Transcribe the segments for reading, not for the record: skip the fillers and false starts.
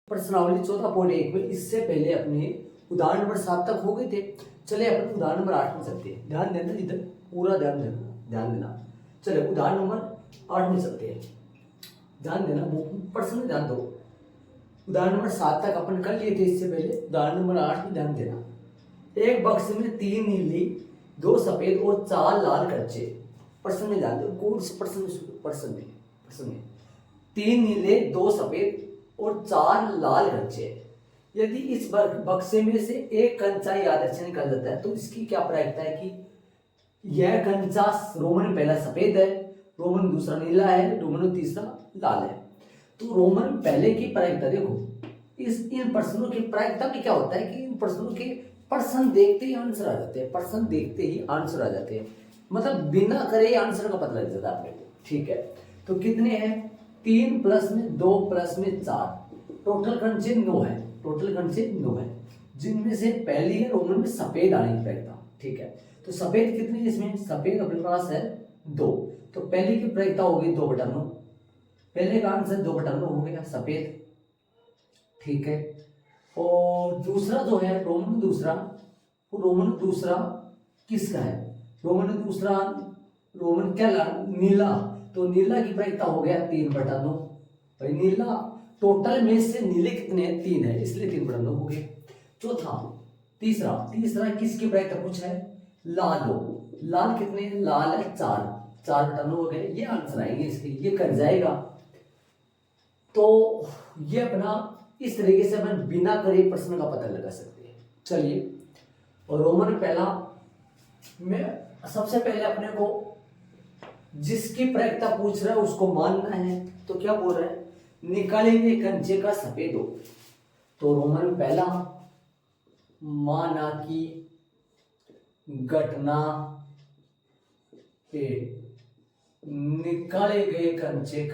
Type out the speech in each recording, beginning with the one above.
प्रश्नावली 14.1 में इससे पहले अपने उदाहरण नंबर 7 तक हो गए थे। चले अपन उदाहरण नंबर 8 में चलते हैं। ध्यान देना, इधर पूरा ध्यान देना। चले उदाहरण नंबर 8 में चलते हैं। ध्यान देना, प्रश्न में ध्यान दो। उदाहरण नंबर 7 तक अपन कर लिए थे इससे पहले। उदाहरण नंबर 8 में ध्यान देना। एक बक्स में 3 नीली, 2 सफेद और 4 लाल कच्चे। प्रश्न में ध्यान दो। प्रश्न में 3 नीले, 2 सफेद और 4 लाल कंचे। यदि इस बक्से में से एक कंचा याद रखने निकल जाता है तो इसकी क्या प्रायिकता है कि यह कंचा रोमन पहला सफेद है, रोमन दूसरा नीला है, रोमन तीसरा लाल है। तो रोमन पहले की प्रायिकता देखो। इन प्रश्नों की प्रायिकता में क्या होता है कि इन प्रश्नों के प्रश्न देखते ही आंसर आ जाते हैं। प्रश्न देखते ही आंसर आ जाते हैं, मतलब बिना करे आंसर का पता लग जाता है आपको। ठीक है, तो कितने हैं? 3 प्लस में 2 प्लस में 4, टोटल कंचे 9 है। टोटल कंचे 9 है, जिनमें से पहली है रोमन में सफेद आने की प्रायिकता। ठीक है, तो सफेद कितनी है इसमें? सफेद अपने पास है 2, तो पहली की प्रायिकता होगी 2/9। पहले का आंसर 2/9 हो गया सफेद। ठीक है, और दूसरा जो है रोमन दूसरा, वो रोमन दूसरा किसका है? रोमन क्या नीला, तो नीला की प्रायिकता हो गया 3/9। भाई नीला टोटल में से नीले कितने हैं? 3 है, इसलिए 3/9 हो गए। चौथा तीसरा किसकी प्रायिकता पूछ है? लाल। लाल कितने हैं? लाल है 4/9 हो गए। ये आंसर आएंगे इसके, ये कर जाएगा। तो ये अपना इस तरीके से अपन बिना करे प्रश्न का पता लगा सकते हैं। चलिए, और रोमन पहला में सबसे पहले अपने को जिसकी प्रायिकता पूछ रहा है उसको मानना है। तो क्या बोल रहा है? निकालेंगे कंचे का सफेद हो। तो रोमन पहला माना कि घटना पे निकाले गए कंचे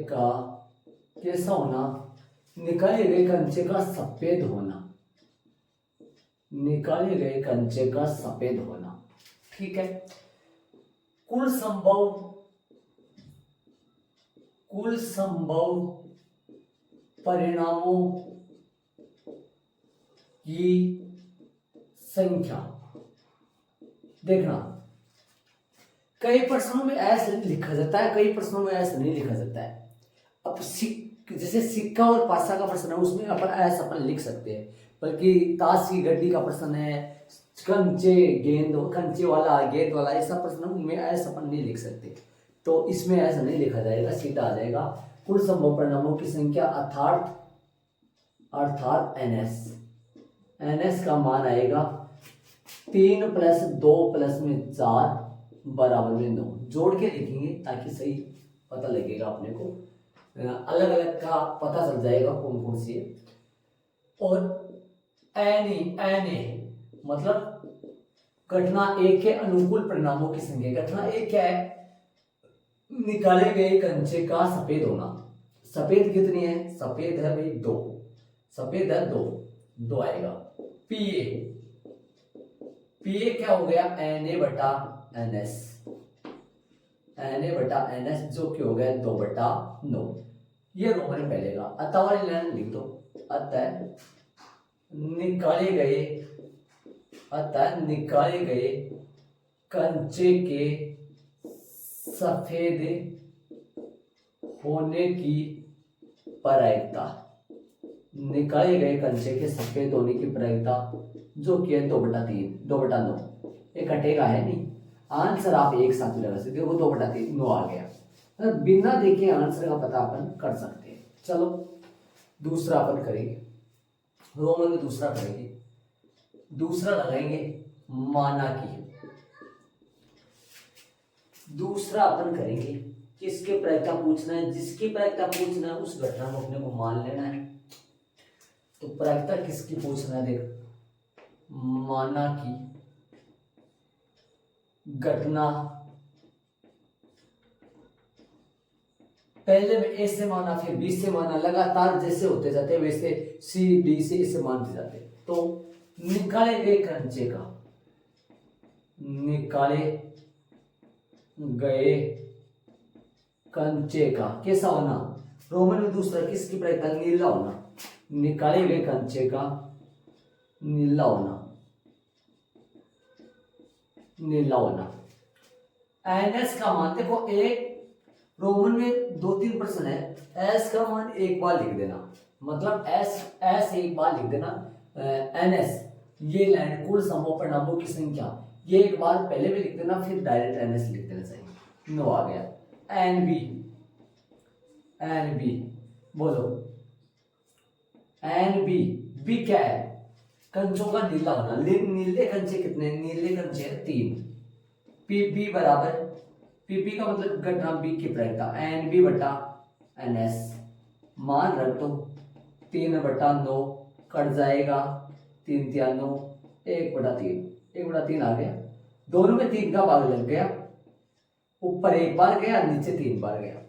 का कैसा होना? निकाले गए कंचे का सफेद होना। निकाले गए कंचे का सफेद होना। ठीक है, कुल संभव परिणामों की संख्या। देखना, कई प्रश्नों में ऐसे लिखा जाता है, कई प्रश्नों में ऐसे नहीं लिखा जाता है। अब जैसे सिक्का और पासा का प्रश्न है, उसमें अपन लिख सकते हैं। बल्कि ताश की गड्डी का प्रश्न है, कंचे वाला गेंद वाला, ऐसा प्रश्न उनमें ऐसा अपन नहीं लिख सकते। तो इसमें ऐसा नहीं लिखा जाएगा, सीधा आ जाएगा कुल संभव परिणामों की संख्या अर्थात NS का मान आएगा 3 प्लस 2 प्लस में 4 बराबर में 9। जोड़ के लिखेंगे ताकि सही पता लगेगा अपने को, अलग अलग का पता चल जाएगा कौन कौन सी है। और NA मतलब घटना एक के अनुकूल परिणामों की संख्या। घटना एक क्या है? निकाले गए कंचे का सफेद होना। सफेद कितनी है? सफेद है भाई 2, सफेद है 2 आएगा। PA क्या हो गया? NA/NS, जो कि हो गया 2/9। ये रोमन पहले का। अतः वाली लाइन लिख दो। अतः निकाले गए कंचे के सफेद होने की प्रायिकता। निकाले गए कंचे के सफेद होने की प्रायिकता जो कि है 2/9। ये कटेगा है नहीं, आंसर आप एक साथ लगा सकते हो। वो 2/9 आ गया। मतलब बिना देखे आंसर का पता अपन कर सकते हैं। चलो दूसरा अपन करेंगे, रोमन में दूसरा करेंगे। दूसरा लगाएंगे माना की। दूसरा अपन करेंगे किसके प्रायिकता पूछना है? जिसकी प्रायिकता पूछना है उस घटना को अपने को मान लेना है। तो प्रायिकता किसकी पूछना है? देख, माना की घटना पहले में A से माना, फिर B से माना, लगातार जैसे होते जाते वैसे C D से इसे मानते जाते। तो निकाले गए गए कंचे का कैसा होना, रोमन में दूसरा किसकी प्रायिकता, नीला होना, निकाले गए कंचे का नीला होना, नीला होना। एनएस का मान देखो, एक रोमन में 2-3 प्रश्न है, एस का मान एक बार लिख देना, मतलब एस एक बार लिख देना, एनएस ये लाइन कुल समूह परिणामों की संख्या, ये एक बार पहले भी लिख देना, फिर डायरेक्ट एनएस लिख देना चाहिए। 9 आ गया। एनबी बोलो, एनबी बी क्या है, कंचों का नीला होना, नीले कंचे कितने, नीले कंचे 3। पीबी बराबर, पीबी का मतलब घटना बी की प्रायिकता, एन बी बटा एन एस, मान रख दो 3/9 कट जाएगा, 3 3 9, 1/3, 1/3 आ गया, दोनों में 3 का भाग लग गया, ऊपर 1 बार गया, नीचे 3 बार गया।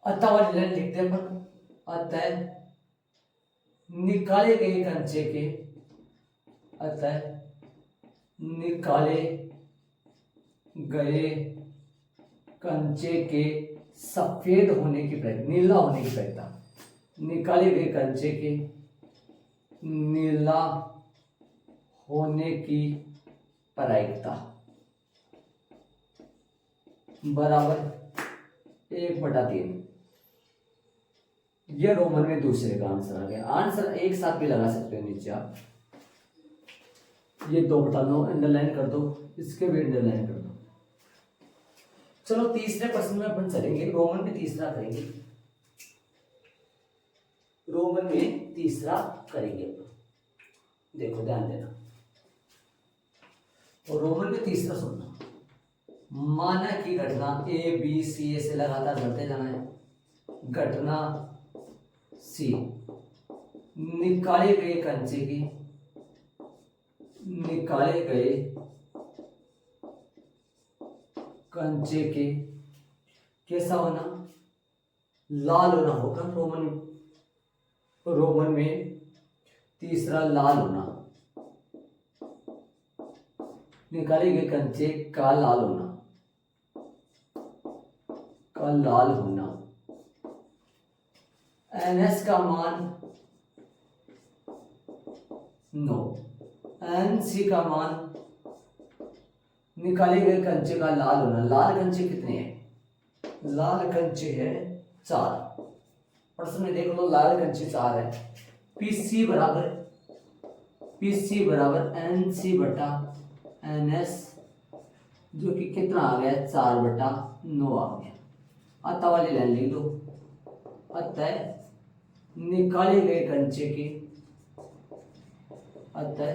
अतः वाली लाइन लिखते हैं अपन, अतः निकाले गए कंचे के, अतः निकाले गए कंचे के सफेद होने की प्रायिकता, नीला होने की प्रायिकता, निकाले गए कंचे के नीला होने की प्रायिकता बराबर 1/3। ये रोमन में दूसरे का आंसर आ गया। आंसर एक साथ भी लगा सकते हो नीचे आप, ये 2/9 अंडरलाइन कर दो, इसके भी अंडरलाइन कर दो। चलो तीसरे प्रश्न में अपन चलेंगे, रोमन में तीसरा करेंगे, रोमन में तीसरा करेंगे अपन, देखो ध्यान देना, और रोमन में तीसरा सुनना। माना कि घटना ए बी सी से लगातार बढ़ते जाना है, घटना सी निकाले गए कंचे की, निकाले गए कंचे के कैसा होना, लाल होना होगा, रोमन में तीसरा लाल होना, निकाले गए कंचे का लाल होना, का लाल होना। एनएस का मान 9, एनसी का मान, निकाले गए कंचे का लाल होना, लाल कंचे कितने हैं, लाल कंचे है 4, प्रश्न में देख लो लाल कंचे 4 है। पीसी बराबर एनसी बटा एनएस, जो कि कितना आ गया 4/9 आ गया। अतः वाली लाइन लिख लो, अतः निकाले गए कंचे के, अतः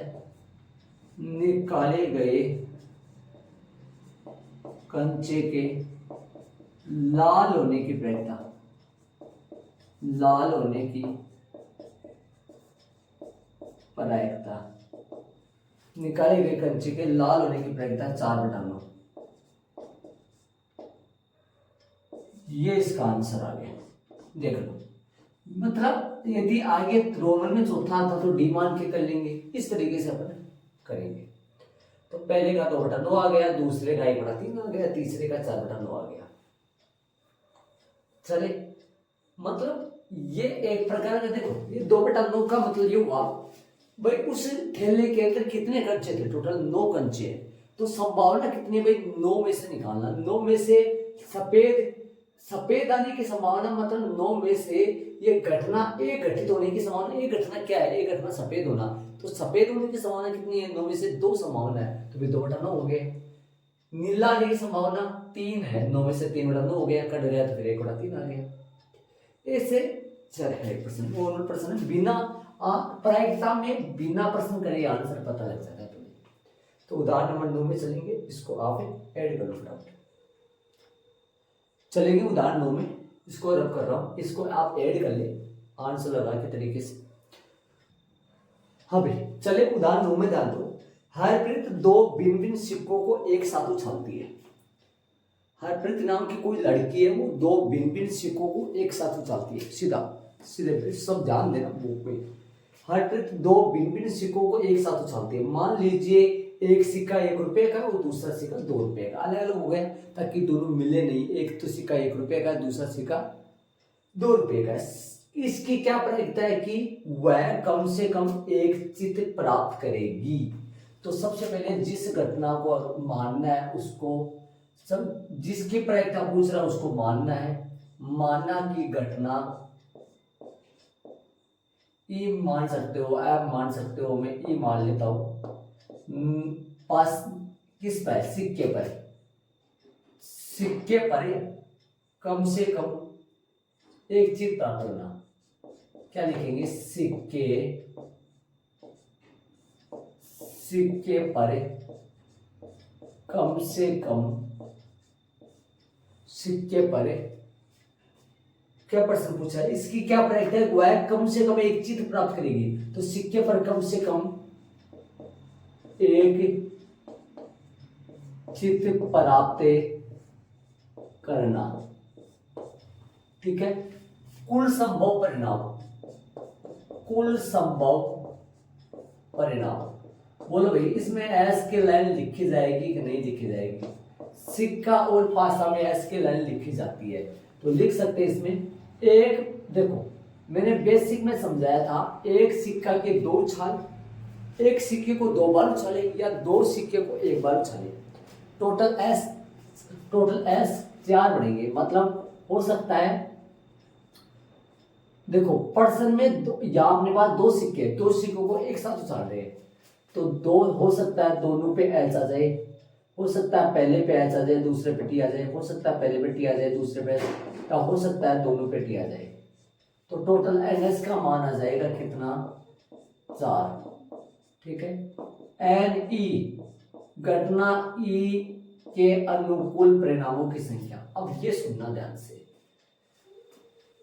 निकाले गए कंचे के लाल होने की प्रायिकता, लाल होने की प्रायिकता, निकाले गए कंचे के लाल होने की प्रायिकता 4/9, ये इसका आंसर आ गया। देख लो, मतलब यदि आगे रोमन में चौथा आता तो डी मान के कर लेंगे, इस तरीके से अपन करेंगे। तो पहले का 2/9 आ गया, दूसरे का 1/3 आ गया, तीसरे का 4/9 आ गया। चले, मतलब ये एक प्रकार का, देखो ये 2/9 का मतलब ये हुआ भाई उस ठेले के अंदर कितने कंचे थे, टोटल 9 कंचे हैं, तो संभावना कितनी भाई 9 में से निकालना, 9 में से सफेद आने की संभावना, मतलब 9 में से ये घटना एक घटित होने की संभावना, एक घटना क्या है, एक घटना सफेद होना, तो सफेद होने की संभावना कितनी है, 9 में से 2 संभावना है, तो फिर 2/9 हो गए। नीला आने की संभावना 3 है, 9 में से 3/9 हो गया, कट गया तो फिर 1/3 आ गया। ऐसे चल है प्रश्न, और प्रश्न बिना प्रायिकता में बिना प्रश्न करे आंसर पता लग जाता है तुम्हें। तो उदाहरण नंबर 9 में चलेंगे, इसको आप ऐड करो फटाफट। चलेंगे उदाहरण 9 में, इसको रब कर रहा हूं, इसको आप ऐड कर ले आंसर लगा के तरीके से। हाँ भाई चले उदाहरण 9 में ध्यान दो। हरप्रीत 2 भिन्न भिन्न सिक्कों को एक साथ उछालती है। हरप्रीत नाम की कोई लड़की है, वो 2 भिन्न भिन्न सिक्कों को एक साथ उछालती है, सीधे सब ध्यान देना बुक पे। हरप्रीत 2 भिन्न भिन्न सिक्कों को एक साथ उछालती है। मान लीजिए एक सिक्का 1 रुपए का और दूसरा सिक्का 2 रुपए का, अलग अलग हो गया ताकि दोनों मिले नहीं। एक तो सिक्का 1 रुपए का, दूसरा सिक्का 2 रुपए का। इसकी क्या प्रायिकता है कि वह कम से कम एक चित्त प्राप्त करेगी। तो सबसे पहले जिस घटना को मानना है उसको, सब जिसकी प्रायिकता पूछ रहा है उसको मानना है। माना की घटना ई मान सकते हो, आप मान सकते हो, मैं ई मान लेता हूं। पास किस पर, सिक्के पर, सिक्के पर कम से कम एक चीज प्राप्त होना। क्या लिखेंगे, सिक्के, सिक्के पर कम से कम, सिक्के पर क्या प्रश्न पूछा है, इसकी क्या प्रायिकता है, वह कम से कम एक चीज प्राप्त करेगी। तो सिक्के पर कम से कम एक चित्त प्राप्त करना। ठीक है, कुल संभव परिणाम, कुल संभव परिणाम। बोलो भाई इसमें एस की लाइन लिखी जाएगी कि नहीं लिखी जाएगी। सिक्का और पासा में एस की लाइन लिखी जाती है, तो लिख सकते हैं इसमें। एक देखो मैंने बेसिक में समझाया था, एक सिक्का के 2 छाल, एक सिक्के को 2 बार उछाले या 2 सिक्के को 1 बार उछाले, टोटल एस 4 बढ़ेंगे। मतलब हो सकता है, देखो पर्सन में या अपने पास 2 सिक्के, 2 सिक्कों को एक साथ उछाल रहे हैं, तो 2 हो सकता है दोनों पे एच आ जाए, हो सकता है पहले पे एच आ जाए दूसरे पे टी आ जाए, हो सकता है पहले पे टी आ जाए दूसरे पे, या हो सकता है दोनों पे टी आ जाए। तो टोटल एनएस का मान आ जाएगा कितना, 4। ठीक है, एन ई घटना ई के अनुकूल परिणामों की संख्या। अब ये सुनना ध्यान से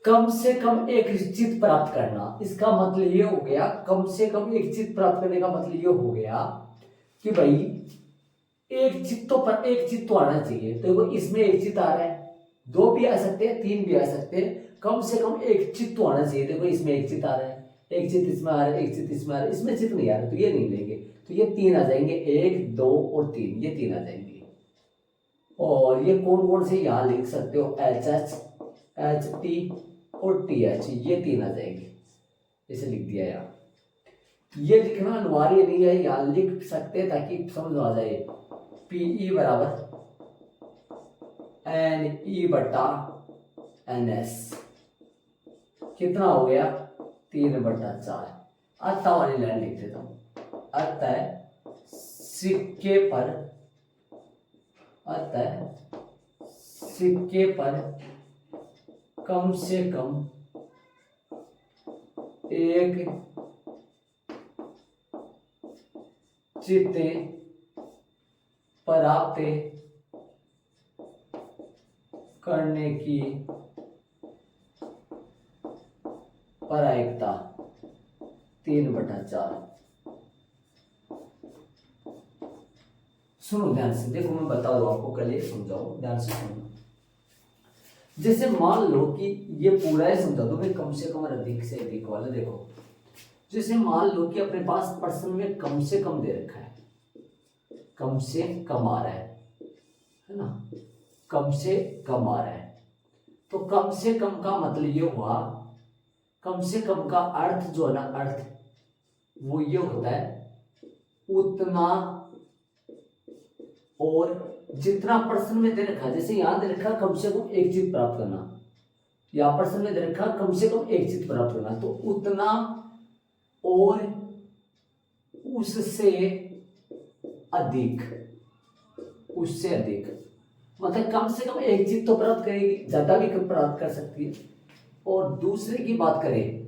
कम एक चित्त प्राप्त करना, इसका मतलब ये हो गया, कम से कम एक चित्त प्राप्त करने का मतलब ये हो गया कि भाई एक चित्तों पर एक चित्त तो आना चाहिए। तो इसमें एक चित्त आ रहा है, 2 भी आ सकते हैं, 3 भी आ सकते हैं, कम से कम एक चित्त तो आना चाहिए। देखो इसमें एक चित्त आ रहा है, एक चित्त इसमें आ रहा है, एक चित्त इसमें आ रहा है, इसमें चित्त नहीं आ रहा तो ये नहीं लेंगे, तो ये 3 आ जाएंगे, 1 2 और 3, ये 3 आ जाएंगे। और ये कौन कौन से यहां लिख सकते हो, एच एच, एच टी और टी एच, ये 3 आ जाएंगे। इसे लिख दिया यार, ये लिखना अनिवार्य नहीं है, यहां लिख सकते हैं ताकि समझ आ जाए। पीई बराबर एन ई बटा एन एस, कितना हो गया, 3/4। अतः वाली लाइन लिख देता हूं, अतः सिक्के पर, अतः सिक्के पर कम से कम एक चित्त प्राप्त करने की प्रायिकता 3/4। सुनो ध्यान से, देखो मैं बता दूं आपको, कल ये समझाओ, ध्यान से सुनो। जैसे मान लो कि ये पूरा ही समझा दो मैं, कम से कम और अधिक से अधिक वाला। देखो जैसे मान लो कि अपने पास पर्सन में कम से कम दे रखा है, कम से कम आ रहा है ना, कम से कम आ रहा है। तो कम से कम का मतलब ये हुआ, कम से कम का अर्थ जो है ना, अर्थ वो ये होता है उतना और जितना पर्सन में दे रखा, जैसे यहां दे रखा कम से कम एक चीज प्राप्त करना, यहां पर्सन में दे रखा कम से कम एक चीज प्राप्त करना, तो उतना और उससे अधिक, उससे अधिक, मतलब कम से कम एक चीज तो प्राप्त करेगी, ज्यादा भी प्राप्त कर सकती है। और दूसरे की बात करें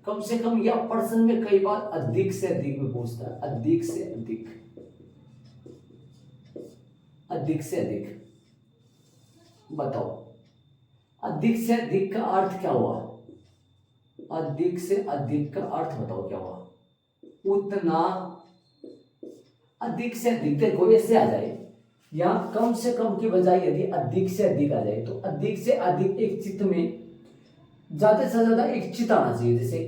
कम से कम, या पर्सन में कई बार अधिक से अधिक में पूछता है, अधिक से अधिक, अधिक से अधिक। बताओ अधिक से अधिक का अर्थ क्या हुआ, अधिक से अधिक का अर्थ बताओ क्या हुआ, उतना अधिक से अधिक। देखो ऐसे आ जाए, यहां कम से कम की बजाय यदि अधिक से अधिक आ जाए, तो अधिक से अधिक एक चित्त में ज्यादा से ज्यादा एक चित्त आना चाहिए। जैसे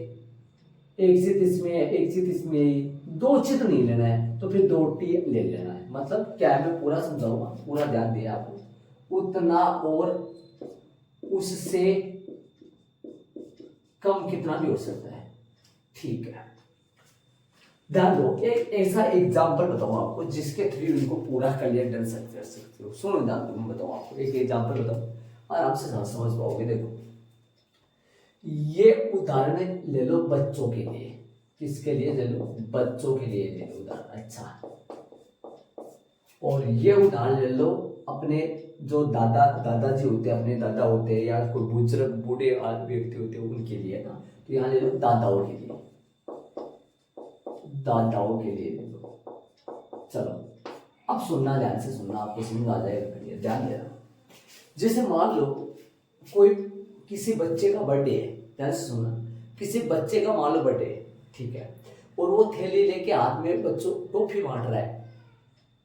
एक चित्त इसमें है, एक चित्त इसमें, दो चित नहीं लेना है तो फिर 2t ले लेना है। मतलब क्या है, मैं पूरा समझाऊंगा, पूरा ध्यान दिया आपको। उतना और उससे कम कितना भी हो सकता है, ठीक है। ध्यान दो, एक ऐसा एग्जाम्पल बताऊं आपको जिसके थ्रू इनको पूरा क्लियर कर सकते हो। सुनो ध्यान दो, मैं बताऊं आपको एक एग्जाम्पल बताऊं, आराम से समझ पाओगे। देखो ये उदाहरण ले लो बच्चों के लिए, किसके लिए ले लो, बच्चों के लिए ले लो उदाहरण। अच्छा, और ये उदाहरण ले लो अपने जो दादाजी होते हैं, अपने दादा होते हैं या कोई बुजुर्ग बूढ़े व्यक्ति होते हैं उनके लिए ना। तो यहाँ ले लो दादाओं के लिए, दादाओं के लिए ले लो। चलो अब सुनना, ध्यान से सुनना, आपको समझ आ जाएगा, ध्यान देना। जैसे मान लो कोई किसी बच्चे का बर्थडे है, ध्यान से सुनना, किसी बच्चे का मान लो बर्थडे है, ठीक है, और वो थैली लेके हाथ में बच्चों टॉफी बांट रहा है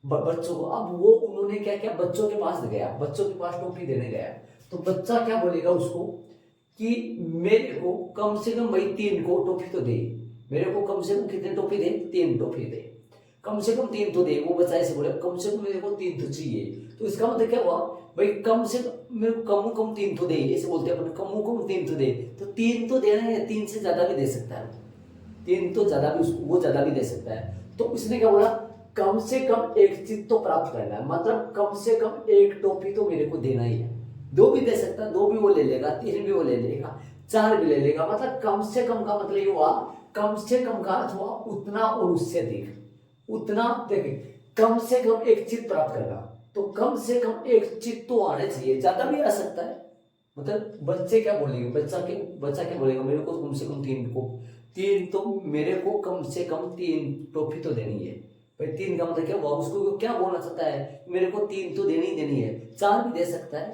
बच्चों को। अब वो उन्होंने क्या किया, बच्चों के पास गया, बच्चों के पास टॉफी देने गया, तो बच्चा क्या बोलेगा उसको कि मेरे को कम से कम भाई 3 को टॉफी तो दे, मेरे को कम से कम कितने टॉफी दे, 3 टॉफी दे, कम से कम 3 तो दे। वो बच्चा ऐसे बोले कम से कम मेरे को 3 तो चाहिए। तो इसका मतलब क्या हुआ भाई, कम से कम मेरे को कम 3 तो दे, ऐसे बोलते हैं अपने, कम 3 तो दे। तो 3 तो देना है, 3 से ज्यादा भी दे सकता है, 3 तो ज्यादा भी उसको, वो ज्यादा भी दे सकता है। तो उसने क्या बोला, कम से कम एक चीज तो प्राप्त करना है, मतलब कम से कम एक टॉफी तो मेरे को देना ही है। 2 भी दे सकता है, 2 भी वो ले लेगा, 3 भी वो ले लेगा, 4 भी ले लेगा। मतलब कम से कम का मतलब ये हुआ, कम से कम का अर्थ हुआ उतना और उससे अधिक। उतना देखिए, कम से कम एक चीज प्राप्त करना, तो कम से कम एक चीज तो आने चाहिए, ज्यादा भी आ सकता है। मतलब बच्चे क्या बोलेंगे, बच्चा क्या बोलेगा, मेरे को कम से कम 3 तो मेरे को कम से कम 3 टॉफी तो देनी है। भाई 3 का मतलब क्या हुआ, उसको क्या बोलना चाहता है, मेरे को 3 तो देनी है। 4 भी दे सकता है,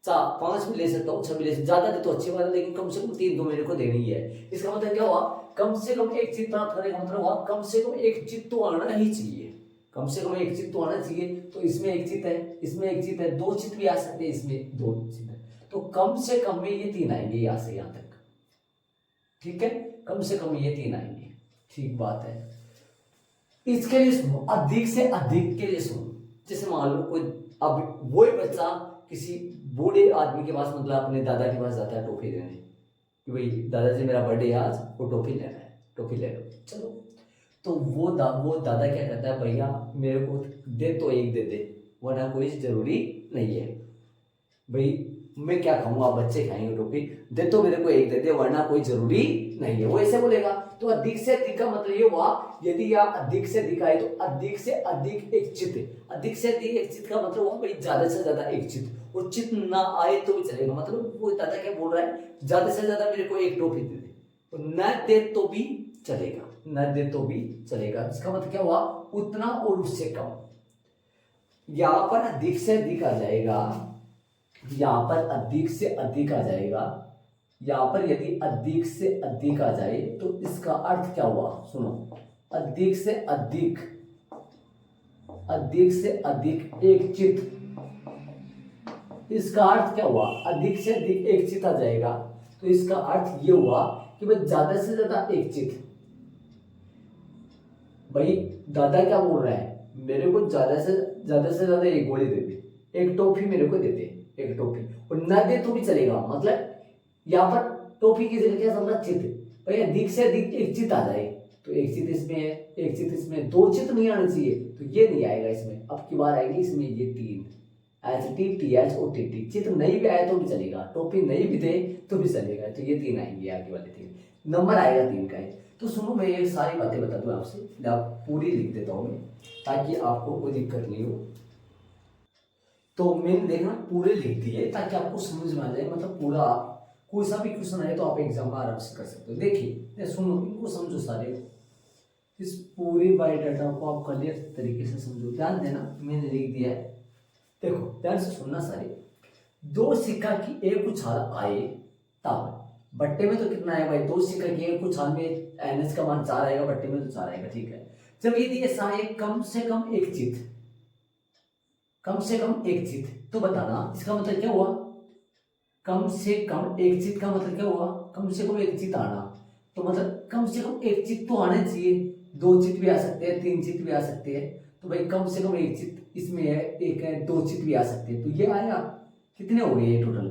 5 भी ले सकता हूँ, 6 भी ले सकता, ज्यादा दे तो अच्छी बात है, लेकिन कम से कम 3 तो मेरे को देनी है। इसका मतलब क्या हुआ, कम से कम एक चीज प्राप्त करने का मतलब हुआ कम से कम एक चीज तो आना ही चाहिए, कम से कम एक चीज तो आना चाहिए। तो इसमें एक चीज है, इसमें एक चीज है, 2 चीज भी आ सकते हैं, इसमें 2 चीज है। तो कम से कम में ये 3 आएंगे, यहां से यहां तक, ठीक है, कम से कम ये 3 आएंगे, ठीक बात है। इसके लिए सुनो, अधिक से अधिक के लिए सुनो। जैसे मान लो कोई, अब वही बच्चा किसी बूढ़े आदमी के पास, मतलब अपने दादा के पास जाता है टॉफी देने कि भाई दादाजी मेरा बर्थडे है आज, वो टॉफी लेना है, टॉफी ले लो। चलो, तो वो दादा क्या कहता है, भैया मेरे को दे तो एक दे दे, वरना कोई जरूरी नहीं है। भाई मैं क्या खाऊंगा, बच्चे खाएंगे टॉफी, दे तो मेरे को एक दे दे, वरना कोई जरूरी नहीं है, वो ऐसे बोलेगा। तो अधिक से अधिक का मतलब ये हुआ, यदि यहाँ अधिक से अधिक आए तो अधिक से अधिक एक चित, अधिक से अधिक एक चित का मतलब हुआ भाई ज्यादा से ज्यादा एक चित, और चित ना आए तो भी चलेगा। मतलब वो दादा क्या बोल रहा है, ज्यादा से ज्यादा मेरे को एक टॉफी दे दे, तो न दे तो भी चलेगा, न दे तो भी चलेगा। इसका मतलब क्या हुआ, उतना और उससे कम। यहां पर अधिक से अधिक आ जाएगा, यहां पर अधिक से अधिक आ जाएगा। यहां पर यदि अधिक से अधिक आ जाए तो इसका अर्थ क्या हुआ, सुनो, अधिक से अधिक, अधिक से अधिक एक चित, इसका अर्थ क्या हुआ, अधिक से अधिक एक चित आ जाएगा। तो इसका अर्थ ये हुआ कि भाई ज्यादा से ज्यादा एक चित। भाई दादा क्या बोल रहा है, मेरे को ज्यादा से ज्यादा एक गोली दे दे, एक टॉफी मेरे को दे दे, एक टॉफी, और ना दे तो भी चलेगा। मतलब यहाँ पर टॉफी की जगह क्या समझा, चित। भाई अधिक से अधिक एक चित आ जाए, तो एक चित इसमें है, एक चित इसमें, 2 चित नहीं आने चाहिए, तो ये नहीं आएगा इसमें। अब की बार आएगी इसमें ये 3, HTTHOTT, चित नहीं भी आया तो भी चलेगा, टॉफी नहीं भी दे तो भी चलेगा, तो ये 3 आएंगे, आगे वाले 3 नंबर आएगा 3 का है। तो सुनो, मैं ये सारी बातें बता दूं आपसे, पूरी लिख देता हूं मैं, ताकि आपको कोई दिक्कत नहीं हो। तो मैंने देखना पूरे लिख दिए ताकि आपको समझ में आ जाए, मतलब पूरा कोई सा भी क्वेश्चन आए तो आप एग्जाम में आराम से कर सकते हो। देखिए सुनो, इनको समझो सारे, इस पूरे बायोडाटा को आप क्लियर तरीके से समझो, ध्यान देना, मैंने लिख दिया है। देखो ध्यान से सुनना सारे, 2 सिक्का की एक उछाल आए तब, बट्टे में तो कितना आएगा भाई, 2 सिक्का की एक उछाल में NH का मान 4 आएगा, बट्टे में तो 4 आएगा, ठीक है। जब यदि ऐसा है कम से कम एक चित, कम से कम एक चित, तो बताना इसका मतलब क्या हुआ, कम से कम एक चित का मतलब क्या हुआ, कम से कम एक चित आना, तो मतलब कम से कम एक चित तो आना चाहिए। दो चित भी आ सकते हैं, तीन चित भी आ सकते हैं, तो भाई कम से कम एक चित इसमें है, एक है, दो चित भी आ सकते हैं। तो ये आया कितने हो गए ये टोटल,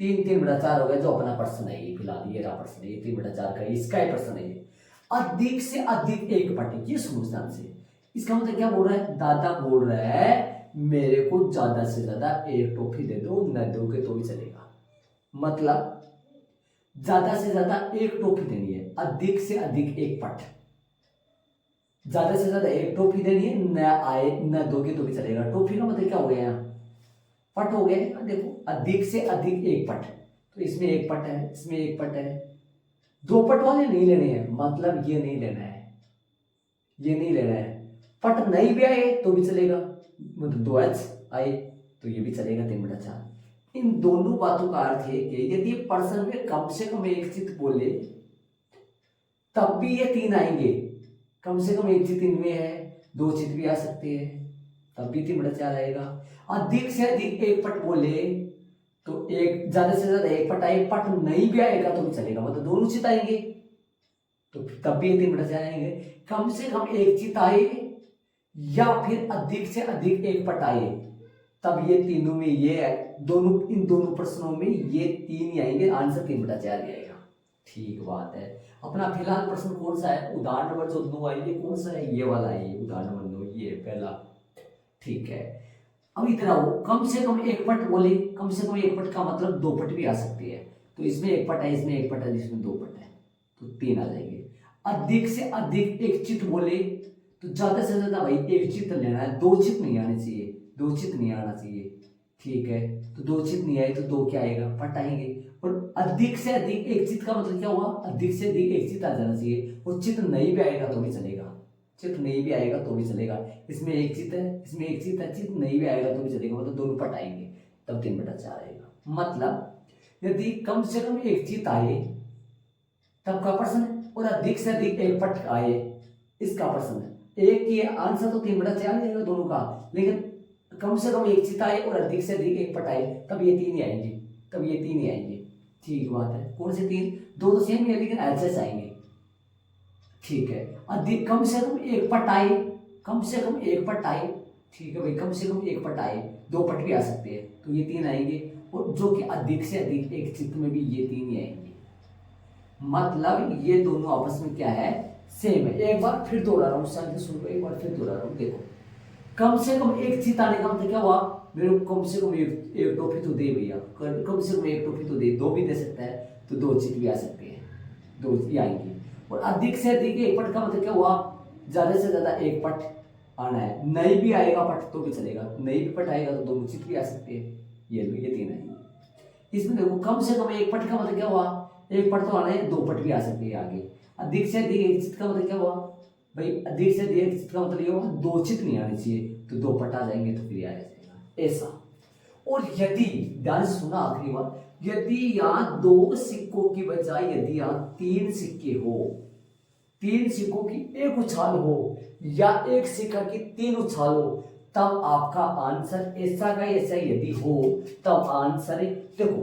3 3/4 हो गए। जो अपना प्रश्न है ये फिलहाल ये रहा प्रश्न, ये 3/4 का इसका ही प्रश्न है ये। अधिक से अधिक एक पट, ये सुनो ध्यान से। इसका मतलब क्या बोल रहा है, दादा बोल रहा है मेरे को ज्यादा से ज्यादा एक टॉफी दे दो, न दोगे तो भी चलेगा। मतलब ज्यादा से ज्यादा एक टॉफी देनी है, अधिक से अधिक एक पट, ज्यादा से ज्यादा एक टॉफी देनी है, न आए न दोगे तो भी चलेगा। टॉफी का मतलब क्या हो गया यहाँ, पट हो गया। देखो अधिक से अधिक एक पट, तो इसमें एक पट है, इसमें एक पट है, दो पट वाले नहीं लेने हैं, मतलब ये नहीं लेना है, ये नहीं लेना है। पट नहीं भी आए तो भी चलेगा, मतलब 2h आए तो ये भी चलेगा 3/4। इन दोनों बातों का अर्थ है कि यदि पर्सन में कम से कम एक चित बोले तब भी ये 3 आएंगे। कम से कम एक चित इनमें है, दो चित भी आ सकते हैं, तब भी 3/4 आएगा। अधिक से अधिक एक पट बोले तो एक, ज्यादा से ज्यादा एक पट आए, पट नहीं भी आएगा तो भी चलेगा, मतलब दोनों चित आएंगे तो तब भी 3/4 आएंगे। कम से कम एक चित आए या फिर अधिक से अधिक एक पट आए, तब ये तीनों में ये दोनों, इन दोनों प्रश्नों में ये 3 ही आएंगे, आंसर 3/4 ही आएगा। ठीक बात है। अपना फिलहाल प्रश्न कौन सा है, उदाहरण नंबर जो 2 आई, ये कौन सा है, ये वाला है, ये उदाहरण नंबर 2, ये पहला। ठीक है, अब इतना हो, कम से कम एक पट बोले, कम से कम एक पट का मतलब दो पट भी आ सकती है, तो इसमें एक पट है, इसमें एक पट है, इसमें दो पट है, तो 3 आ जाएंगे। अधिक से अधिक एक चित बोले तो ज्यादा से ज्यादा भाई एक चित लेना है, दो चित नहीं आने चाहिए, दो चित नहीं आना चाहिए। ठीक है, तो दो चित नहीं आए तो दो क्या आएगा, पट आएंगे। और अधिक से अधिक एक चित का मतलब क्या हुआ, अधिक से अधिक एक चित आ जाना चाहिए, और चित नहीं भी आएगा तो भी चलेगा, चित नहीं भी आएगा तो भी चलेगा। इसमें एक चित है, इसमें एक चित है, चित नहीं भी आएगा तो भी चलेगा, मतलब दोनों पट आएंगे, तब 3/4 आएगा। मतलब यदि कम से कम एक चित आए तब का प्रश्न है, और अधिक से अधिक एक पट आए इसका प्रश्न है। एक की आंसर तो 3/4 जाएगा दोनों का, लेकिन कम से कम एक चित आए और अधिक से अधिक एक पट आए तब ये 3 ही आएंगे, तब ये 3 ही आएंगे। ठीक बात है, कौन से 3, दो तो सेम ही है लेकिन एच आएंगे। ठीक है, अधिक, कम से कम एक पट आए, कम से कम एक पट आए, ठीक है भाई, कम से कम एक पट आए, दो पट भी आ सकते हैं, तो ये 3 आएंगे। और जो कि अधिक से अधिक एक चित्त में भी ये 3 ही आएंगे। मतलब ये दोनों आपस में क्या है, सेम है। एक बार फिर दोहरा रहा हूँ, शांति सुन लो, एक बार फिर दोहरा रहा हूँ। देखो कम से कम एक चित आने का मतलब क्या हुआ, मेरे को कम से कम एक टॉफी तो दे भैया, कम से कम एक टॉफी तो दे, दो भी दे सकता है तो दो चित भी आ सकते हैं, दो ही आएंगे। और अधिक से अधिक एक पट का मतलब क्या हुआ, ज्यादा से ज्यादा एक पट आना है, नहीं भी आएगा पट तो भी चलेगा, नहीं भी पट आएगा तो दोनों चित भी आ सकते हैं, ये 3 आएंगे। इसमें देखो कम से कम एक पट का मतलब क्या हुआ, एक पट तो आना है, दो पट भी आ सकते हैं आगे। अधिक से अधिक एक चित का मतलब क्या हुआ भाई, अधिक से अधिक एक चित का मतलब ये हुआ दो चित नहीं आने चाहिए, तो दो पट आ जाएंगे तो फिर आ जाएगा ऐसा। और यदि ध्यान से सुना आखिरी बार, यदि यहाँ 2 सिक्कों की बजाय यदि यहाँ 3 सिक्के हो, 3 सिक्कों की एक उछाल हो या एक सिक्का की 3 उछाल हो, तब आपका आंसर ऐसा का ऐसा यदि हो तब आंसर देखो,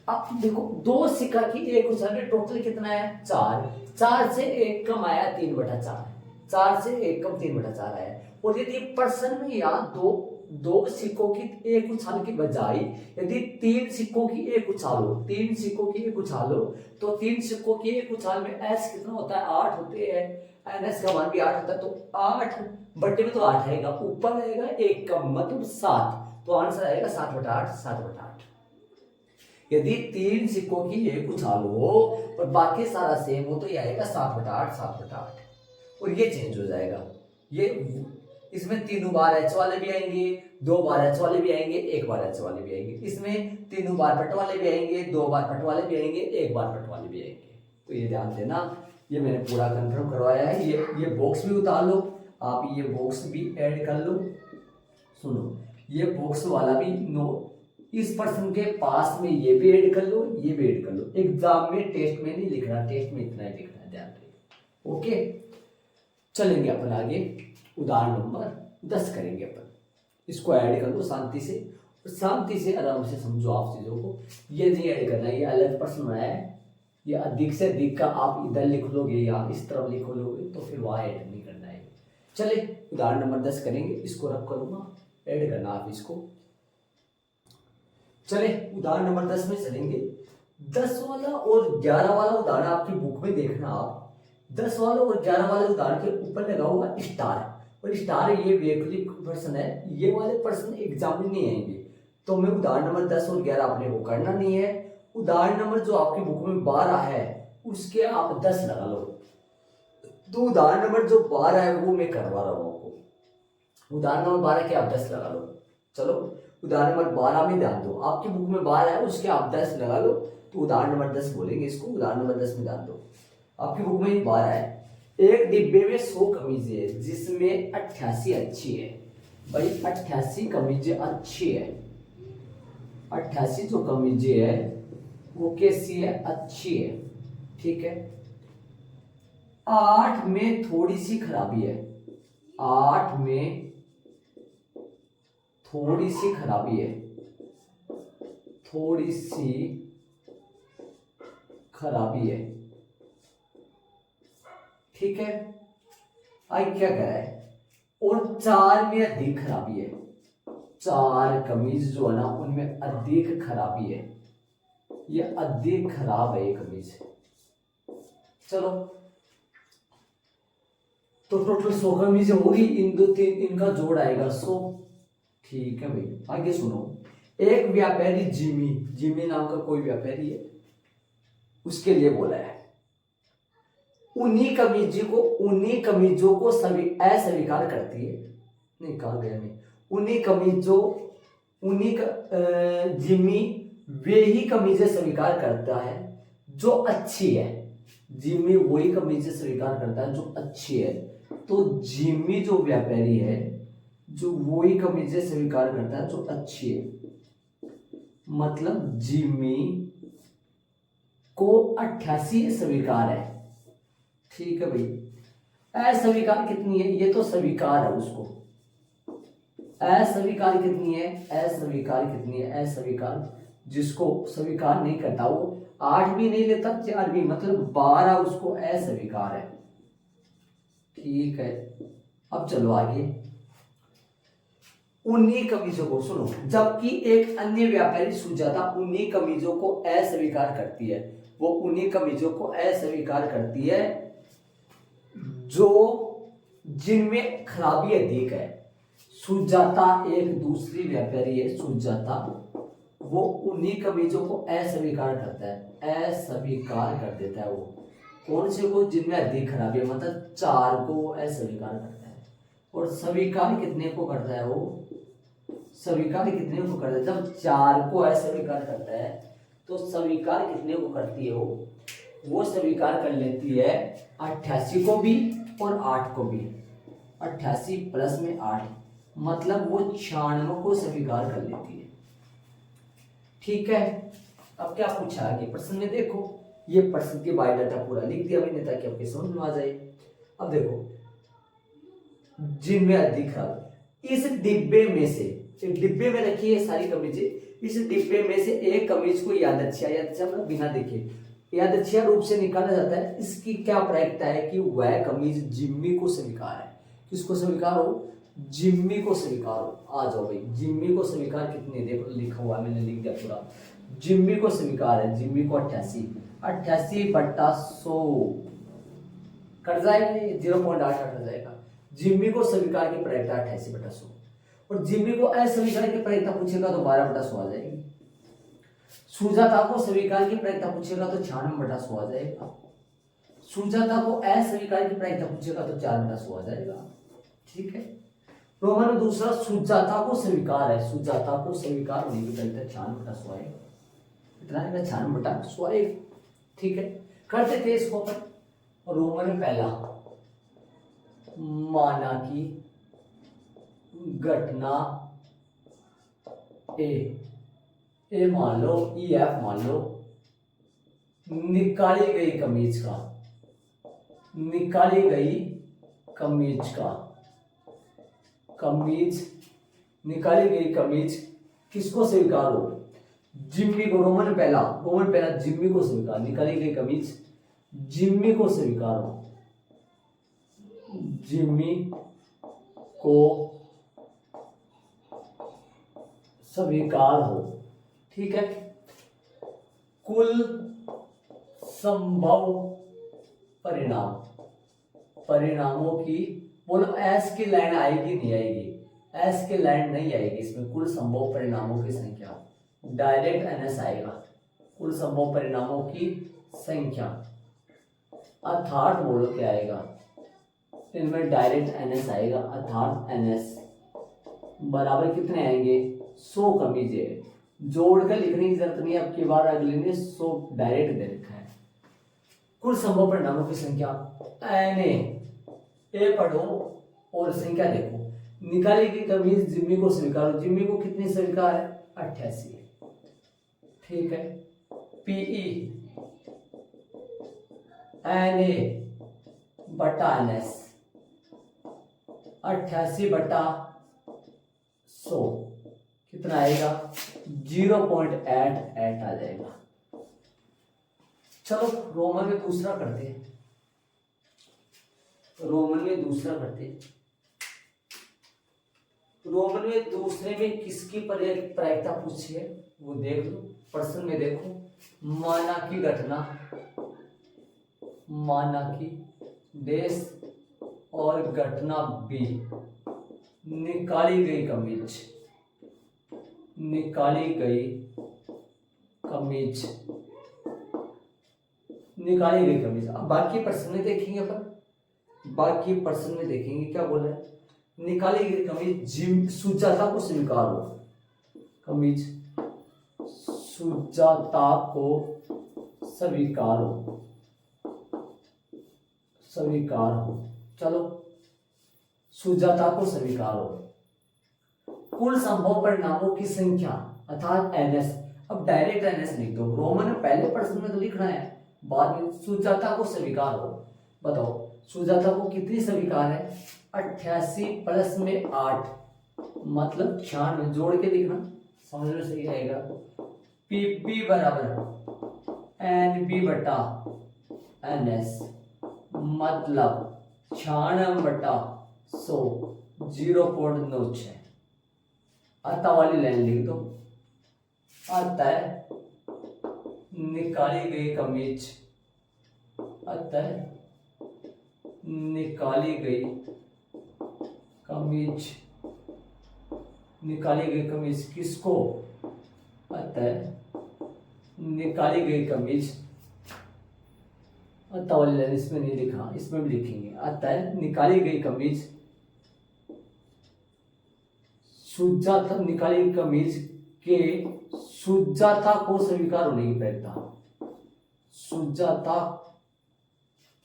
अब देखो 2 सिक्का की एक उछाल में टोटल कितना है, 4, 4 से 1 कम आया 3/4, 4 से 1 कम 3/4 आया। और यदि प्रश्न में यहाँ दो सिक्कों की एक उछाल की बजाय यदि 3 सिक्कों की एक उछाल हो, 3 सिक्कों की एक उछाल हो, तो 3 सिक्कों की एक उछाल में एस कितना होता है, 8 होते हैं, एनएस का मान भी 8 होता है, तो 8 बटे में तो 8 आएगा, ऊपर आएगा 1 कम मतलब 7, तो आंसर आएगा 7/8, 7/8। यदि 3 सिक्कों की एक उछाल हो और बाकी सारा सेम हो तो ये आएगा 7/8, 7/8। और ये चेंज हो जाएगा, ये इसमें 3 बार एच वाले भी आएंगे, 2 बार एच वाले भी आएंगे, 1 बार एच वाले भी आएंगे, इसमें 3 बार पट वाले भी आएंगे, 2 बार पट वाले भी आएंगे, 1 बार पट वाले भी आएंगे। तो ये ध्यान देना, ये मैंने पूरा कंफर्म करवाया है। ये बॉक्स भी उतार लो आप, ये बॉक्स भी ऐड कर लो। सुनो, ये बॉक्स वाला भी नो, इस पर्सन के पास में ये भी ऐड कर लो, ये भी ऐड कर लो। एग्जाम में टेस्ट में नहीं लिख रहा, टेस्ट में इतना ही लिख रहा है, ध्यान रखिए। ओके, चलेंगे अपन आगे, उदाहरण नंबर 10 करेंगे अपन। इसको ऐड कर लो शांति से, शांति से आराम से समझो आप चीजों को, ये नहीं ऐड करना है, ये अलग प्रश्न है, ये अधिक से अधिक का आप इधर लिख लोगे या इस तरफ लिख लोगे तो फिर वहाँ ऐड नहीं करना है। चले उदाहरण नंबर 10 करेंगे, इसको रख करूंगा, ऐड करना आप इसको। चले उदाहरण नंबर 10 में चलेंगे। 10 वाला और 11 वाला उदाहरण आपकी बुक में देखना आप। 10 वाला और 11 वाले उदाहरण के ऊपर लगा हुआ स्टार, और स्टार ये वैकल्पिक प्रश्न है, ये वाले प्रश्न एग्जाम में नहीं आएंगे। तो मैं उदाहरण नंबर 10 और 11 अपने को करना नहीं है। उदाहरण नंबर जो आपकी बुक में 12 है उसके आप 10 लगा लो। तो उदाहरण नंबर जो 12 है वो मैं करवा रहा हूं आपको। उदाहरण नंबर 12 के आप 10 लगा लो। चलो उदाहरण नंबर 12 में ध्यान दो, आपकी बुक में 12 है उसके आप 10 लगा लो। तो उदाहरण नंबर 10 बोलेंगे इसको, उदाहरण नंबर 10 में ध्यान दो। आपकी बुक में 12 है, एक डिब्बे में 100 कमीजें है जिसमें 88 अच्छी है। भाई 88 कमीजें अच्छी है, 88 जो कमीजें है वो कैसी है, अच्छी है, ठीक है। 8 में थोड़ी सी खराबी है, 8 में थोड़ी सी खराबी है, थोड़ी सी खराबी है, ठीक है। आई क्या कह रहा है, और 4 में अधिक खराबी है, 4 कमीज जो है ना उनमें अधिक खराबी है, ये अधिक खराब है ये कमीज। चलो तो टोटल 100 कमीजें होगी, इन दो तीन इनका जोड़ आएगा 100, ठीक है भाई। आगे सुनो, एक व्यापारी जिमी, जिमी नाम का कोई व्यापारी है, उसके लिए बोला है उन्हीं कमीजों को सभी अस्वीकार करती है, नहीं कहा गया नहीं, जिमी वे ही कमीजें स्वीकार करता है जो अच्छी है, जिमी वही कमीजें स्वीकार करता है जो अच्छी है। तो जिमी जो व्यापारी है जो वही कमीजें स्वीकार करता है जो अच्छी है, मतलब जिमी को 88 स्वीकार है, ठीक है भाई। अस्वीकार कितनी है, ये तो स्वीकार है उसको, अस्वीकार कितनी है, अस्वीकार कितनी है, अस्वीकार जिसको स्वीकार नहीं करता वो 8 भी नहीं लेता, 4 भी, मतलब 12 उसको अस्वीकार है, ठीक है। अब चलो आगे, उन्हीं कमीजों को सुनो, जबकि एक अन्य व्यापारी सुजाता उन्हीं कमीजों को अस्वीकार करती है, वो उन्हीं कमीजों को अस्वीकार करती है जो जिनमें खराबी अधिक है। सुजाता एक दूसरी व्यापारी है, सुजाता वो उन्हीं कमीजों को अस्वीकार करता है, अस्वीकार कर देता है वो, कौन से को, जिनमें अधिक खराबी है, मतलब 4 को वो अस्वीकार करता है। और स्वीकार कितने को करता है वो, स्वीकार कितने को करता है, जब 4 को अस्वीकार करता है तो स्वीकार कितने को करती है वो स्वीकार कर लेती है 88 को भी और 8 को भी, 88 प्लस में 8, मतलब वो 96 को स्वीकार कर लेती है, ठीक है। अब क्या पूछा आगे प्रश्न में, देखो ये प्रश्न के बायोडाटा पूरा लिख दिया मैंने ताकि आपके समझ में आ जाए। अब देखो, जिनमें अधिक खराब, इस डिब्बे में से, एक डिब्बे में रखी है सारी कमीजें, इस डिब्बे में से एक कमीज को यादृच्छिक मतलब बिना देखे यादृच्छिक रूप से निकाला जाता है। इसकी क्या प्रायिकता है कि वह कमीज जिम्मी को स्वीकार है, किसको स्वीकार हो, जिम्मी को स्वीकार हो। आ जाओ भाई, जिम्मी को स्वीकार कितने, देखो लिखा हुआ मैंने, लिख दिया पूरा, जिम्मी को स्वीकार है, जिम्मी को 88, 88/100 कट जाएगा, 0.88 हो जाएगा। जिम्मी को स्वीकार की प्रायिकता 88/100, और जिम्मी को अस्वीकार की प्रायिकता पूछेगा तो 12/100 आ जाएगी। सुजाता को स्वीकार की प्रायिकता पूछेगा तो 96/100 आ जाएगा। सुजाता को अस्वीकार की प्रायिकता पूछेगा तो 4/100 आ जाएगा, ठीक है। रोमन दूसरा, सुजाता को स्वीकार है, सुजाता को स्वीकार होने की प्रायिकता 96/100 आएगा, इतना आएगा 96/100 आएगा, ठीक है। करते थे इसको अपन। रोमन पहला, माना कि घटना ए मान लो, ई एफ मान लो, निकाली गई कमीज का, निकाली गई कमीज का, कमीज निकाली गई कमीज किसको स्वीकार हो, जिम्मी को रोमन पहला जिम्मी को स्वीकार, निकाली गई कमीज जिम्मी को स्वीकार हो, जिम्मी को स्वीकार हो। ठीक है, कुल संभव परिणामों की, बोलो एस की लाइन आएगी नहीं आएगी, एस की लाइन नहीं आएगी इसमें। कुल संभव परिणामों की संख्या, डायरेक्ट एनएस आएगा, कुल संभव परिणामों की संख्या, अर्थात बोलो क्या आएगा इनमें, डायरेक्ट एनएस आएगा, अर्थात एनएस बराबर कितने आएंगे 100 कमीज है, जोड़कर लिखने की जरूरत नहीं है, अब की बार अगले ने 100 डायरेक्ट दे रखा है। कुल संभव परिणामों की संख्या एन ए पढ़ो और संख्या देखो, निकाली गई कमीज जिम्मी को स्वीकार, जिम्मी को कितनी स्वीकार है 88। ठीक है, पीई एन ए बटा एन एस 88/100 कितना आएगा 0.88 आ जाएगा। चलो रोमन में दूसरा करते हैं, रोमन में दूसरे में किसकी प्रायिकता पूछी है वो देख लो, प्रश्न में देखो, माना की देश और घटना बी, निकाली गई कमीज। अब बाकी प्रश्न में देखेंगे अपन, बाकी प्रश्न में देखेंगे क्या बोला है, निकाली गई कमीज सुजाता को स्वीकार हो, कमीज सुजाता को स्वीकार हो। चलो सुजाता को स्वीकार हो, कुल संभव परिणामों की संख्या अर्थात एनएस, अब डायरेक्ट एनएस लिख दो, रोमन में पहले प्रश्न में तो लिखना है, बाद में सुजाता को स्वीकार हो। बताओ सुजाता को कितनी स्वीकार है 88 प्लस में 8 मतलब 96, जोड़ के लिखना समझ में सही आएगा। पीपी बराबर एनबी बटा एनएस मतलब 96/100 0.96। अतः वाली लाइन लिख दो, अतः निकाली गई कमीज किसको, अतः निकाली गई कमीज, अतः वाली लाइन इसमें नहीं लिखा, इसमें भी लिखेंगे, अतः निकाली गई कमीज सुजाता, निकाली गई कमीज के सुजाता को स्वीकार होने की प्रायिकता, सुजाता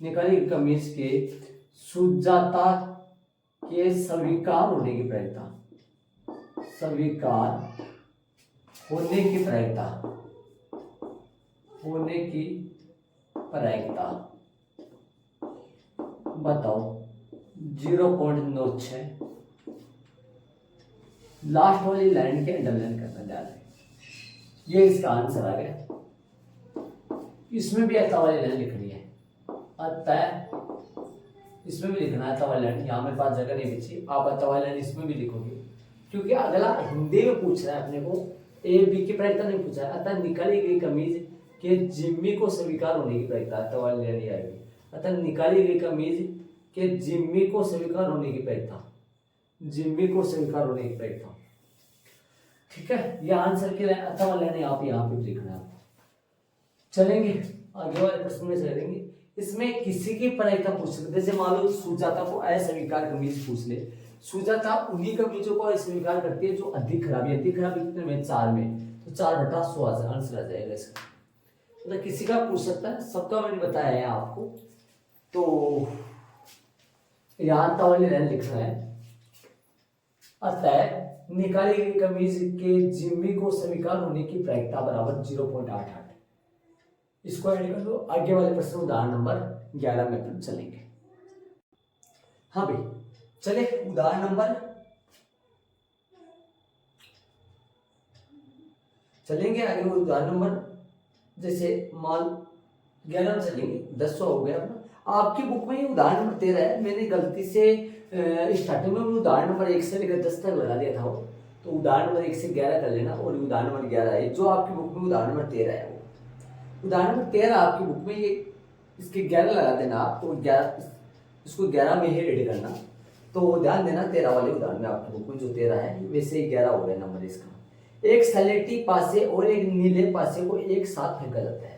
निकाली गई कमीज के सुजाता के स्वीकार होने की प्रायिकता, स्वीकार होने की प्रायिकता बताओ 0.96। लास्ट वाली लाइन के अंडरलाइन करना जा रहे हैं, ये इसका आंसर आ गया। इसमें भी अतः वाली लाइन लिखनी है, अतः इसमें भी लिखना है अतः वाली लाइन, यहाँ मेरे पास जगह नहीं बची, आप अतः वाली लाइन इसमें भी लिखोगे क्योंकि अगला हिंदी में पूछ रहा है अपने को, ए बी की प्रायिकता नहीं पूछा है। अतः निकाली गई कमीज के जिम्मी को स्वीकार होने की प्रायिकता अतः वाली लाइन आएगी, अतः निकाली गई कमीज के जिम्मी को स्वीकार होने की प्रायिकता, ठीक है। ये आंसर के लिए अतः वाली लाइन आप यहाँ पे लिखना है। चलेंगे आगे वाले प्रश्न में चलेंगे, इसमें किसी की प्रायिकता पूछ सकते, जैसे मान लो सुजाता को अस्वीकार कमीज पूछ ले, सुजाता उन्हीं कमीजों को अस्वीकार करती है जो अधिक खराबी, कितने में 4 में, तो 4/100 आंसर आ जाएगा इसका। मतलब किसी का पूछ सकता है, सबका मैंने बताया है आपको। तो यहाँ तक वाली लाइन लिखना है, अतः निकाली गई कमीज के जिम्मी को स्वीकार होने की प्रायिकता बराबर 0.88। इसको ऐड कर दो। आगे वाले प्रश्न उदाहरण नंबर 11 में अपन चलेंगे। हाँ भाई चले उदाहरण नंबर चलेंगे आगे उदाहरण नंबर, जैसे मान 11 में चलेंगे, 10 हो गया अपना। आपकी बुक में ये उदाहरण नंबर 13 है, मैंने गलती से स्टार्टिंग में उदाहरण नंबर 1 से लेकर 10 तक लगा दिया था वो, तो उदाहरण नंबर 1 से 11 कर लेना, और उदाहरण नंबर 11 है जो आपकी बुक में उदाहरण नंबर 13 है। वो उदाहरण नंबर 13 आपकी बुक में, ये इसके 11 लगा देना आप, तो 11 इसको 11 में ही ऐड करना, तो ध्यान देना 13 वाले उदाहरण में आपकी बुक में जो 13 है वैसे ही 11 हो गया नंबर इसका। एक सलेटी पासे और एक नीले पासे को एक साथ फेंका जाता है।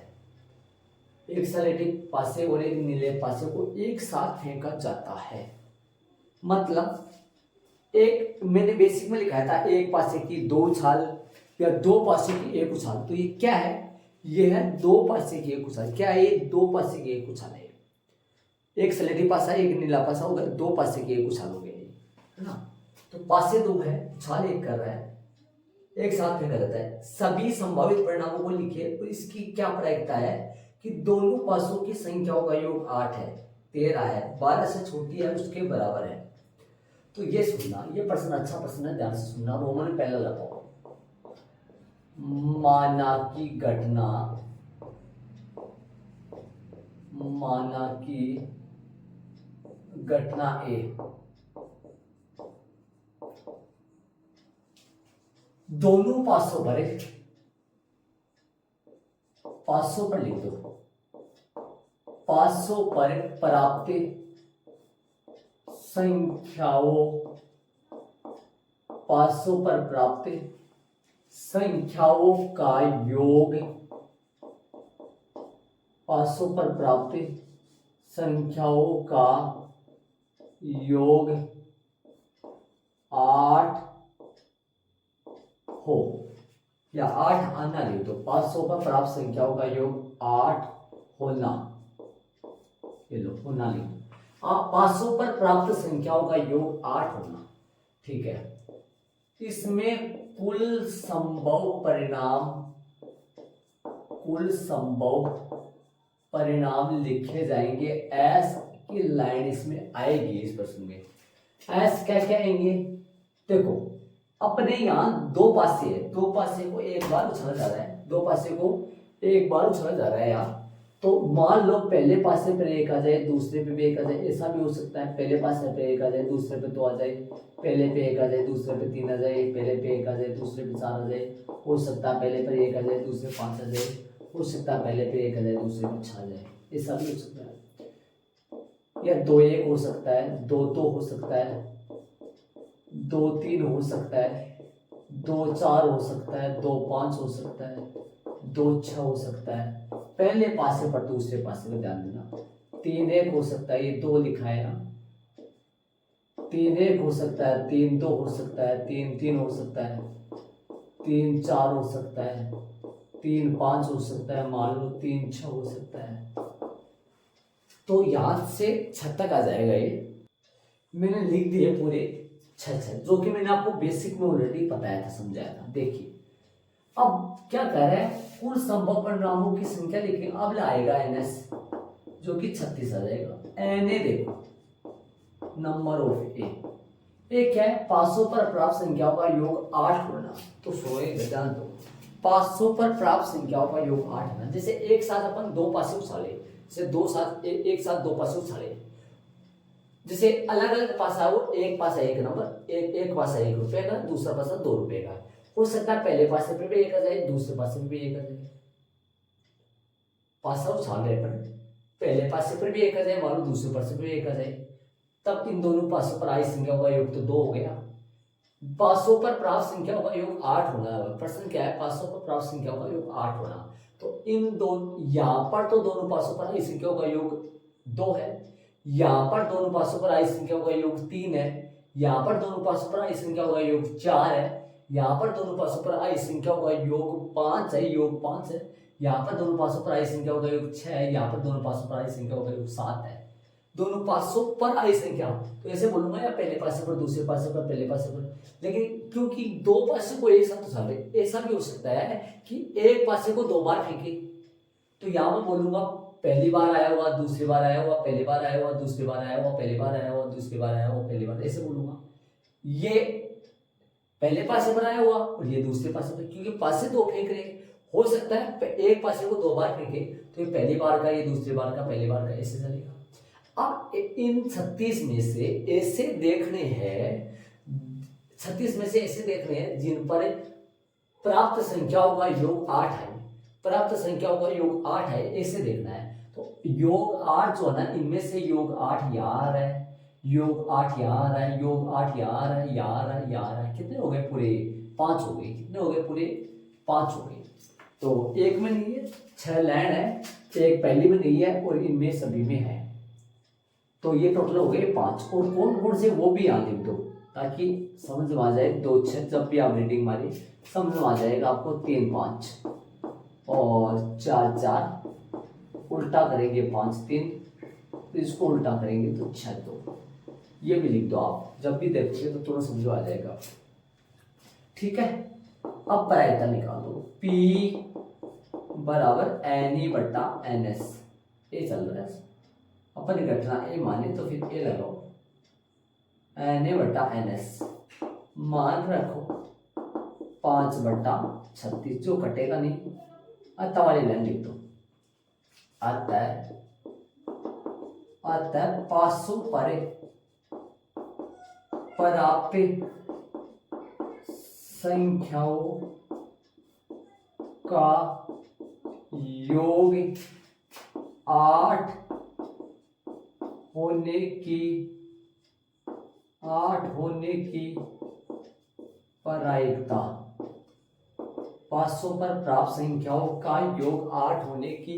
एक सलेटी पासे और एक नीले पासे को एक साथ फेंका जाता है, मतलब एक मैंने बेसिक में लिखा था एक पासे की 2 उछाल या 2 पासे की 1 उछाल, तो ये क्या है, ये है 2 पासे की 1 उछाल। क्या है ये, 2 पासे की 1 उछाल है। एक सलेटी पासा एक नीला पासा हो गया, 2 पासे की 1 उछाल हो गया, है ना। तो पासे 2 है, उछाल 1 कर रहा है, एक साथ फेंका जाता है। सभी संभावित परिणामों को लिखिए, तो इसकी क्या प्रायिकता है कि दोनों पासों की संख्याओं का योग 8 है, 13 है, 12 से छोटी है उसके बराबर है। तो ये सुनना, ये प्रश्न अच्छा प्रश्न है, ध्यान से सुनना। रोमन पहला लगाओ, माना की घटना, माना की घटना ए दोनों पासों पर, 500 पर लिख दो, 500 पर प्राप्त संख्याओं, 500 पर प्राप्त संख्याओं का योग, 500 पर प्राप्त संख्याओं का योग 8 हो, या 8 आना लिख दो। 500 पर प्राप्त संख्याओं का योग 8 होना, ये लो होना लिख दो। आप 500 पर प्राप्त संख्याओं का योग 8 होना, ठीक है। इसमें कुल संभव परिणाम, कुल संभव परिणाम लिखे जाएंगे। एस की लाइन इसमें आएगी, इस प्रश्न में एस क्या क्या आएंगे, देखो अपने यहाँ 2 पासे है, 2 पासे को एक बार उछाला जा रहा है, 2 पासे को एक बार उछाला जा रहा है यहाँ, तो मान लो पहले पासे पर 1 आ जाए, दूसरे पे भी 1 आ जाए, ऐसा भी हो सकता है। पहले पासे पे 1 आ जाए, दूसरे पे 2 आ जाए, पहले पे 1 आ जाए, दूसरे पे 3 आ जाए, पहले पे 1 आ जाए, दूसरे पे 4 आ जाए, हो सकता है पहले पर 1 आ जाए, दूसरे 5 आ जाए, हो सकता है पहले पे 1 आ जाए, दूसरे पे 6 आ जाए, ऐसा भी हो सकता है। या 2 1 हो सकता है, 2 2 हो सकता है, 2 3 हो सकता है, 2 4 हो सकता है, 2 5 हो सकता है, 2 6 हो सकता है। पहले पासे पर दूसरे पासे में ध्यान देना। 3 1 हो सकता है, ये 2 लिखा है यहाँ, 3 1 हो सकता है, 3 2 हो सकता है, 3 3 हो सकता है, 3 4 हो सकता है, 3 5 हो सकता है, मान लो 3 6 हो सकता है। तो यहां से 6 तक आ जाएगा। ये मैंने लिख दिए पूरे 6 जो कि मैंने आपको बेसिक में ऑलरेडी बताया था, समझाया था। देखिए अब क्या कह रहा है, कुल संभव परिणामों की संख्या लिखेंगे। अब लाएगा NS जो कि 36 आ जाएगा। NA देखो नंबर ऑफ ए क्या है, 500 पर प्राप्त संख्याओं का योग 8 होना। तो सोएगा ध्यान दो, 500 पर प्राप्त संख्याओं का योग 8 होना। जैसे एक साथ अपन 2 पासे उछाले, जैसे एक साथ 2 पासे उछाले, जैसे अलग अलग पासा हो, एक पासा 1 नंबर, एक पासा 1 रुपए का, दूसरा पासा 2 रुपए का। हो सकता है पहले पासे पे भी 1 आ जाए, दूसरे पासे पे भी 1 आ जाए। पासा उछाल रहे पर पहले पासे पर भी 1 आ जाए, मानो दूसरे पासे पे भी 1 आ जाए, तब इन दोनों पासों पर आई संख्याओं का योग तो 2 हो गया। 500 पर प्राप्त संख्याओं का योग 8 होना है। प्रश्न क्या है, 500 पर प्राप्त संख्याओं का योग 8 होना। तो इन दोनों, यहाँ पर तो दोनों पासों पर आई संख्याओं का योग 2 है, यहाँ पर दोनों पासों पर आई संख्याओं का योग 3 है, यहाँ पर दोनों पासों पर आई संख्याओं का योग 4 है, यहाँ पर दोनों पासों पर आई संख्याओं का योग 5 है, योग 5 है, यहाँ पर दोनों पासों पर आई संख्याओं का योग 6 है, यहाँ पर दोनों पासों पर आई संख्याओं का योग 7 है। दोनों पासों पर आई संख्या, तो ऐसे बोलूंगा या पहले पासे पर दूसरे पासे पर पहले पासे पर, लेकिन क्योंकि 2 पासे को एक साथ उछाले, ऐसा भी हो सकता है कि एक पासे को 2 बार फेंके, तो यहां मैं बोलूंगा पहली बार आया हुआ, दूसरी बार आया हुआ, पहली बार आया हुआ, दूसरी बार आया हुआ, पहली बार आया हुआ, दूसरी बार आया हुआ, पहली बार, ऐसे बोलूंगा। ये पहले पासे पर आया हुआ और ये दूसरे पासे पर, क्योंकि पासे दो फेंक रहे हैं। हो सकता है एक पासे को दो बार फेंके तो ये पहली बार का, ये दूसरी बार का, पहली बार का, ऐसे चलेगा। अब इन 36 में से ऐसे देखने हैं, 36 में से ऐसे देखने हैं जिन पर प्राप्त संख्याओं का योग 8 है, प्राप्त संख्याओं का योग 8 है, ऐसे देखना है। तो योग 8 जो है ना, इनमें से योग 8 यहाँ आ रहा है, योग 8 यहाँ आ रहा है, योग 8 यहाँ आ रहा है, यहाँ आ रहा है, यहाँ आ रहा है। कितने हो गए पूरे? 5 हो गए। कितने हो गए पूरे? 5 हो गए। तो एक में नहीं है, 6 लैंड है, एक पहली में नहीं है और इनमें सभी में है। तो ये टोटल हो गए 5। और कौन कौन से वो भी यहाँ लिख दो ताकि समझ में आ जाए। 2 6 जब भी आप रीडिंग मारी समझ में आ जाएगा आपको। 3 5 और 4 4, उल्टा करेंगे 5 3, तो इसको उल्टा करेंगे तो 6 2। ये भी लिख दो आप, जब भी देखोगे तो तुरंत समझ आ जाएगा। ठीक है, अब प्रायिकता निकालो। P बराबर NE बट्टा NS, ये चल रहा है। अपन घटना ए माने तो फिर ए लगाओ, NA बट्टा NS मान रखो 5 बट्टा 36, जो कटेगा नहीं। अतः वाली लाइन लिख दो। अतः 500 प्राप्त संख्याओं का योग 8 होने की प्रायिकता। 500 पर प्राप्त संख्याओं का योग 8 होने की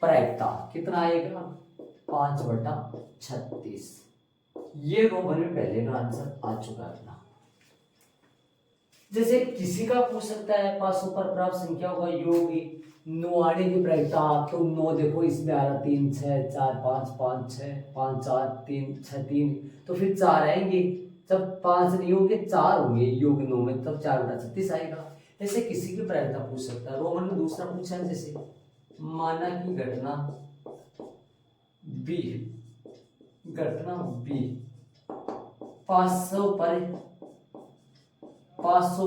प्रायिकता कितना आएगा? 5 बटा 36। ये रोमन में पहले का आंसर आ चुका है अपना। जैसे किसी का पूछ सकता है 500 पर प्राप्त संख्याओं का योग 9 आने की प्रायिकता, तो 9 देखो इसमें आ रहा 3 6 4 5 5 6 5 4 3 6 3, तो फिर 4 आएंगे। जब 5 नहीं होंगे 4 होंगे योग 9 में, तब 4 बटा 36 आएगा। ऐसे किसी की प्रायिकता पूछ सकता है। रोमन में दूसरा पूछा है, जैसे माना कि घटना बी 500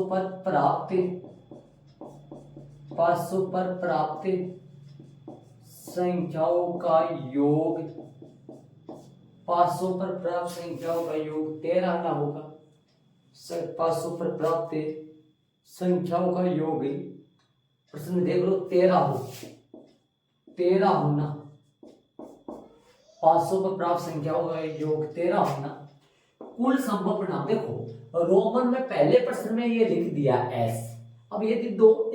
पर प्राप्त संख्याओं का योग 500 पर प्राप्त संख्याओं का योग 13 आना होगा। 500 पर प्राप्त संख्याओं का योग, प्रश्न में देख लो 13 होना। 500 पर प्राप्त संख्याओं का योग 13 होना। कुल संभव परिणाम देखो, रोमन में पहले प्रश्न में ये लिख दिया S। अब यदि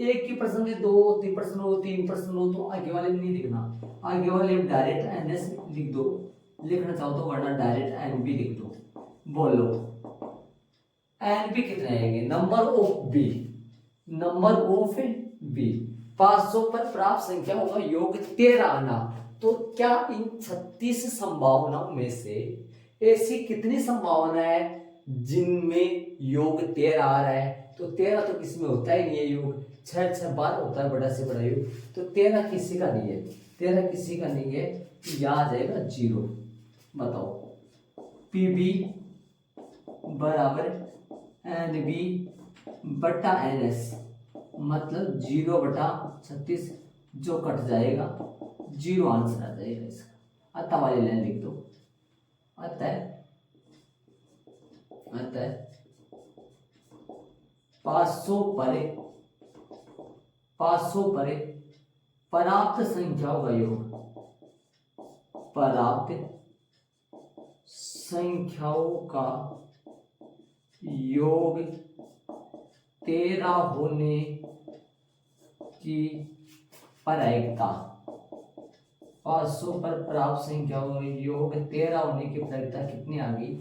एक ही प्रश्न में 2 3 प्रश्न हो, 3 प्रश्न हो, तो आगे वाले में नहीं लिखना, आगे वाले में डायरेक्ट NS लिख दो। लिखना चाहो तो, वरना डायरेक्ट NB लिख दो। बोलो NB कितने आएंगे? Number of B। 500 पर प्राप्त संख्याओं का योग 13 आना। तो क्या इन 36 संभावनाओं में से ऐसी कितनी संभावना है जिनमें योग 13 आ रहा है? तो 13 तो किसी में होता ही नहीं है योग, 6 6 12 होता है बड़ा से बड़ा योग, तो 13 किसी का नहीं है। 13 किसी का नहीं है, तो यहाँ आ जाएगा 0। बताओ PB बराबर NB बटा NS, मतलब 0 बटा 36, जो कट जाएगा 0 आंसर आ जाएगा इसका। अतः वाली लाइन लिख दो। अतः 500 पर प्राप्त संख्याओं का योग, प्राप्त संख्याओं का योग 13 होने की प्रायिकता। 500 पर प्राप्त संख्याओं का योग 13 होने की प्रायिकता कितनी आ गई?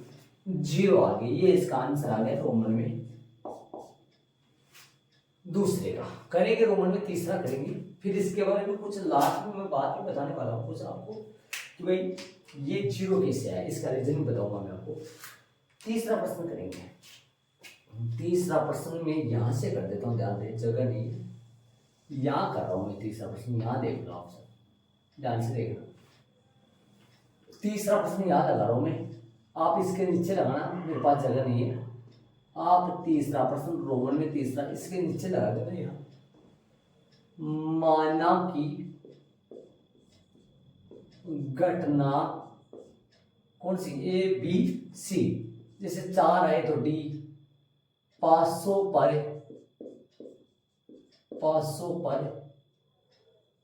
0 आ गई। ये इसका आंसर आ गया रोमन में दूसरे का। करेंगे रोमन में तीसरा करेंगे, फिर इसके बारे में कुछ लास्ट में मैं बात भी बताने वाला हूँ कुछ आपको कि भाई ये 0 कैसे आया, इसका रीजन बताऊंगा मैं आपको। तीसरा प्रश्न करेंगे। तीसरा प्रश्न में यहां से कर देता हूँ, ध्यान दे, जगह नहीं है, यहां कर रहा हूं मैं तीसरा प्रश्न। यहां देख लो आप सब, ध्यान से देखना। तीसरा प्रश्न यहां लगा रहा हूं मैं, आप इसके नीचे लगाना, मेरे पास जगह नहीं है। आप तीसरा प्रश्न रोमन में तीसरा इसके नीचे लगा देना यहाँ, माना कि घटना कौन सी ए बी सी, जैसे 4 आए तो डी, 500 पर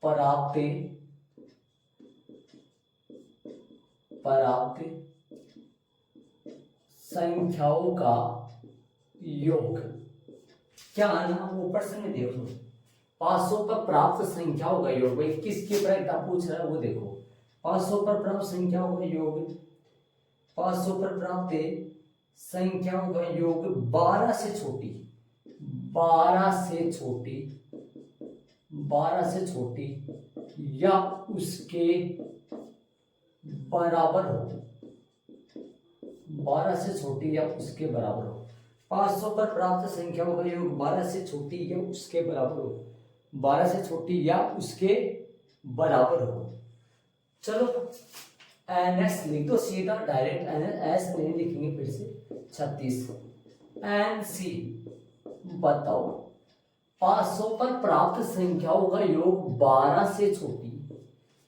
प्राप्त संख्याओं का योग। क्या आना वो प्रश्न में देखो, 500 पर प्राप्त संख्याओं का योग, भाई किसकी प्रायिकता पूछ रहा है वो देखो। 500 पर प्राप्त संख्याओं का योग, 500 पर प्राप्त संख्याओं का योग 12 से छोटी, 12 से छोटी या उसके बराबर हो, 12 से छोटी या उसके बराबर हो। 500 पर प्राप्त संख्याओं का योग 12 से छोटी या उसके बराबर हो, 12 से छोटी या उसके बराबर हो। चलो NS लिख दो सीधा डायरेक्ट, NS नहीं लिखेंगे फिर से। 36 NC बताओ, 500 पर प्राप्त संख्याओं का योग 12 से छोटी,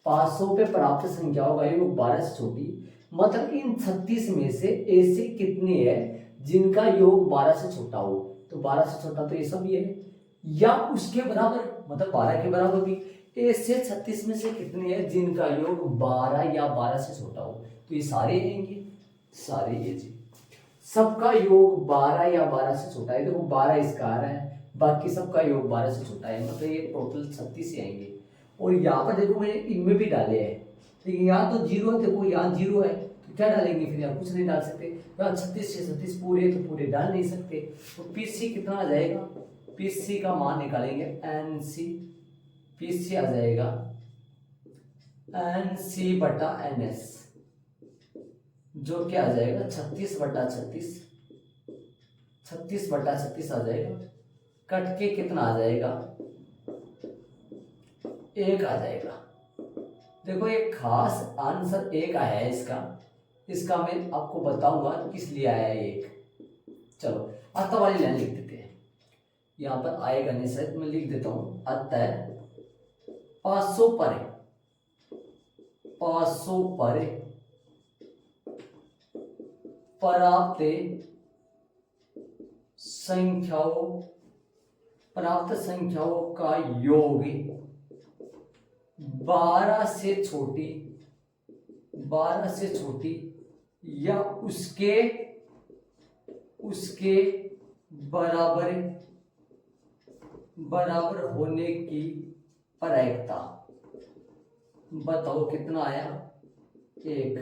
500 पे प्राप्त संख्याओं का योग 12 से छोटी, मतलब इन 36 में से ऐसे कितने हैं जिनका योग 12 से छोटा हो, तो 12 से छोटा तो ये सब ही है, या उसके बराबर मतलब 12 के बराबर भी। ऐसे 36 में से कितने हैं जिनका योग 12 या 12 से छोटा हो, तो ये सारे आएंगे, सारे ये जी सबका योग 12 या 12 से छोटा है। देखो 12 इसका आ रहा है, बाकी सबका योग 12 से छोटा है, मतलब ये टोटल 36 ही आएंगे। और यहाँ पर देखो मैंने इनमें भी डाले हैं, लेकिन यहाँ तो 0 है, देखो यहाँ 0 है तो क्या डालेंगे, फिर यहाँ कुछ नहीं डाल सकते। यहाँ 36 से 36 पूरे तो पूरे डाल नहीं सकते, तो PC कितना आ जाएगा, PC का मान निकालेंगे NC, PC आ जाएगा NC बटा NS, जो क्या आ जाएगा 36 बटा 36, 36 बटा 36 आ जाएगा, कट के कितना आ जाएगा 1 आ जाएगा। देखो एक खास आंसर 1 आया है इसका मैं आपको बताऊंगा किस लिए आया है 1। चलो अतः वाली लाइन लिख देते हैं, यहाँ पर आएगा नहीं शायद, मैं लिख देता हूं। अतः 500 पर प्राप्त संख्याओं का योग 12 से छोटी या उसके बराबर होने की प्रायिकता बताओ कितना आया 1।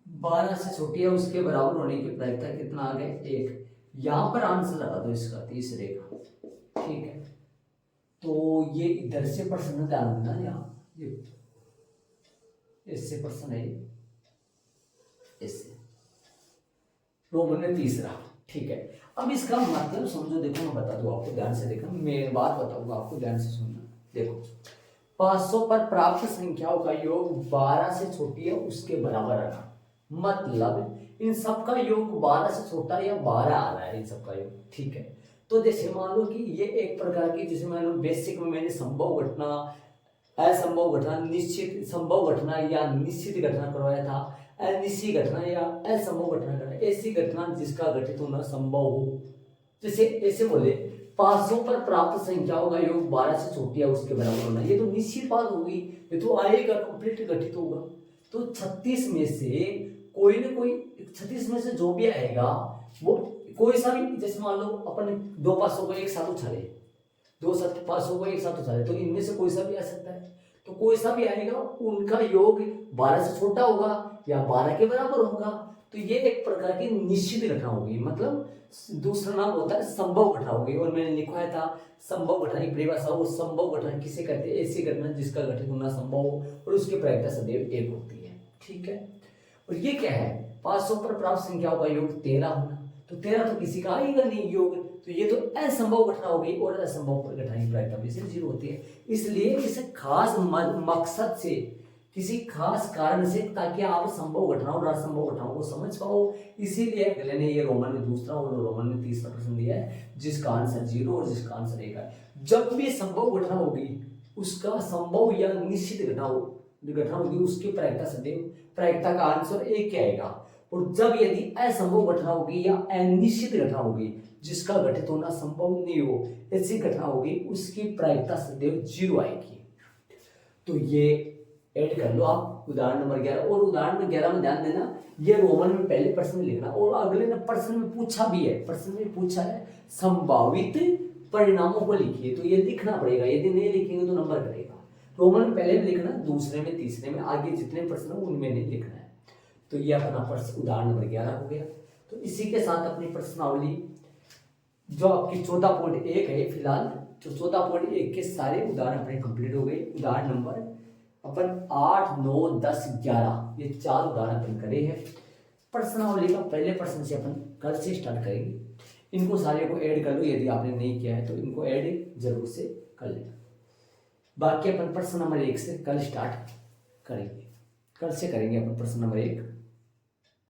12 से छोटी है उसके बराबर होने की प्रायिकता कितना आ गया 1। यहां पर आंसर लगा दो इसका तीसरे का, ठीक है। तो ये इधर से प्रश्न ध्यान देना, यहाँ ये इससे प्रश्न है, इससे रोमन में तीसरा, ठीक है। अब इसका मतलब समझो, देखो मैं बता दूं आपको, ध्यान से देखना, मैं बात बताऊंगा आपको, ध्यान से सुनना। देखो 500 पर प्राप्त संख्याओं का योग 12 से छोटी है उसके बराबर आना, मतलब इन सबका योग 12 से छोटा या 12 आ रहा है इन सबका योग, ठीक है। तो जैसे मान लो कि ये एक प्रकार की, जैसे मान लो बेसिक में मैंने संभव घटना, असंभव घटना, निश्चित संभव घटना या निश्चित घटना करवाया था, अनिश्चित घटना या असंभव घटना करवाया, ऐसी घटना जिसका घटित होना संभव हो। जैसे ऐसे बोले 500 पर प्राप्त संख्याओं का योग 12 से छोटी है उसके बराबर होना, ये तो निश्चित बात होगी, ये तो आएगा, कंप्लीट घटित होगा। तो 36 में से कोई ना कोई, 36 में से जो भी आएगा वो कोई सा भी, जैसे मान लो अपन 2 500 को एक साथ उछाले, 2 500 को एक साथ उछाले, तो इनमें से कोई सा भी आ सकता है। तो कोई सा भी आएगा उनका योग 12 से छोटा होगा या 12 के बराबर होगा, तो ये एक प्रकार की निश्चित घटना होगी, मतलब दूसरा नाम होता है संभव घटना होगी। और मैंने लिखवाया था संभव घटना की परिभाषा, वो संभव घटना किसे कहते हैं, ऐसी घटना जिसका घटित होना संभव हो और उसकी प्रायिकता सदैव 1 होती है, ठीक है। और ये क्या है, 500 पर प्राप्त संख्याओं का योग 13 होना, तो 13 तो किसी का आएगा नहीं योग, तो ये तो असंभव घटना हो गई, और असंभव घटना की प्रायिकता भी 0 होती है। इसलिए इसे खास मकसद से किसी खास कारण से, ताकि आप संभव घटनाओं और असंभव घटनाओं को समझ पाओ। इसीलिए अगले ने ये रोमन में दूसरा और रोमन में तीसरा प्रश्न दिया है, जिसका आंसर 0 और जिसका आंसर 1 है। जब भी संभव घटना होगी, उसका संभव या निश्चित घटना होगी, उसकी प्रायिकता सदैव प्रायिकता का आंसर 1 क्या आएगा। और जब यदि असंभव घटना होगी या अनिश्चित घटना होगी, जिसका घटित होना संभव नहीं हो, ऐसी घटना होगी, उसकी प्रायिकता सदैव 0 आएगी। तो ये ऐड कर लो आप उदाहरण नंबर 11। और उदाहरण नंबर 11 में ध्यान देना, ये रोमन में पहले प्रश्न में लिखना, और अगले ने प्रश्न में पूछा भी है, प्रश्न में पूछा है संभावित परिणामों को लिखिए, तो ये लिखना पड़ेगा, यदि नहीं लिखेंगे तो नंबर कटेगा। रोमन में पहले भी लिखना, दूसरे में, तीसरे में, आगे जितने प्रश्न हो उनमें नहीं लिखना है। तो ये अपना प्रश्न उदाहरण नंबर 11 हो गया। तो इसी के साथ अपनी प्रश्नावली जो आपकी 14.1 है फिलहाल, जो 14.1 के सारे उदाहरण अपने कंप्लीट हो गए। उदाहरण नंबर अपन 8, 9, 10, 11 ये 4 उदाहरण अपन करे हैं। प्रश्नावली का पहले प्रश्न से अपन कल से स्टार्ट करेंगे। इनको सारे को ऐड कर लो, यदि आपने नहीं किया है तो इनको ऐड जरूर से कर लेना। बाकी अपन प्रश्न नंबर 1 से कल स्टार्ट करेंगे, कल से करेंगे अपन प्रश्न नंबर 1।